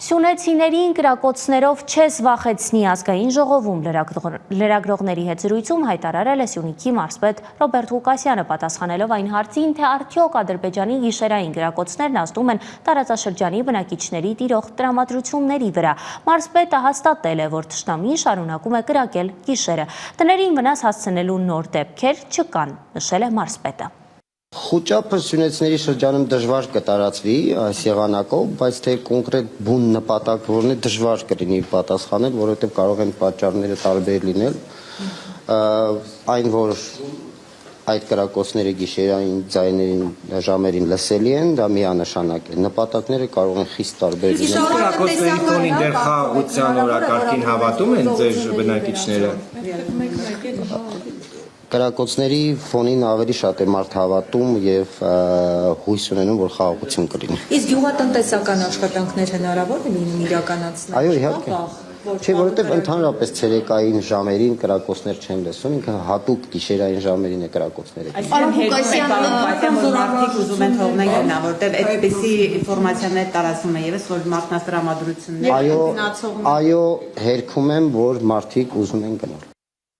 Սյունեցիներին կրակոցներով չես վախեցնի ազգային ժողովում լրագրողների հետ զրույցում հայտարարել է Սյունիքի մարզպետ Ռոբերտ Ղուկասյանը, պատասխանելով այն հարցին, թե արդյոք Ադրբեջանի գիշերային կրակոցներն ազդում են տարածաշրջանի բնակիչների տիրող տրամադրությունների վրա։ Մարզպետը հաստատել է, որ թշնամին շարունակում է կրակել գիշերը։ Տներին վնաս հասցնելու նոր դեպքեր չկան, նշել է մարզպետը։ Խուճապը սյունեցիների շրջանում դժվար կտարածվի այս եղանակով, բայց թե կոնկրետ բուն նպատակ որն է դժվար կլինի պատասխանել, որովհետև կարող են պատճառները տարբեր լինել։ Այն, որ այդ կրակոցները գիշերային ձայներին ժամերին լսելի են, դա միանշանակ է։ Նպատակները կարող են խիստ տարբեր լինել։ Կրակոցների ֆոնին դեռ խաղաղության օրակարգին հավատում են ձեր բնակիչները։ Կրակոցների ֆոնին ավելի շատ է մարդ հավատում եւ հույս ունենում, որ խաղաղություն կլինի։ Իսկ գյուղատնտեսական աշխատանքներ հնարավոր է լինում իրականացնել։ Այո, իհարկե։ Չէ, որովհետև ընդհանրապես ցերեկային ժամերին կրակոցներ չեն լսում, ինքը հատուկ գիշերային ժամերին է կրակոցները։ Այսինքն որ մարդիկ ուզում են թողնել գնա, որտեղ այդպիսի ինֆորմացիաներ տարածվում է եւս, որ մարդաստրամադրություններ Այո, հերքում եմ, որ մարդիկ ուզում են գնալ։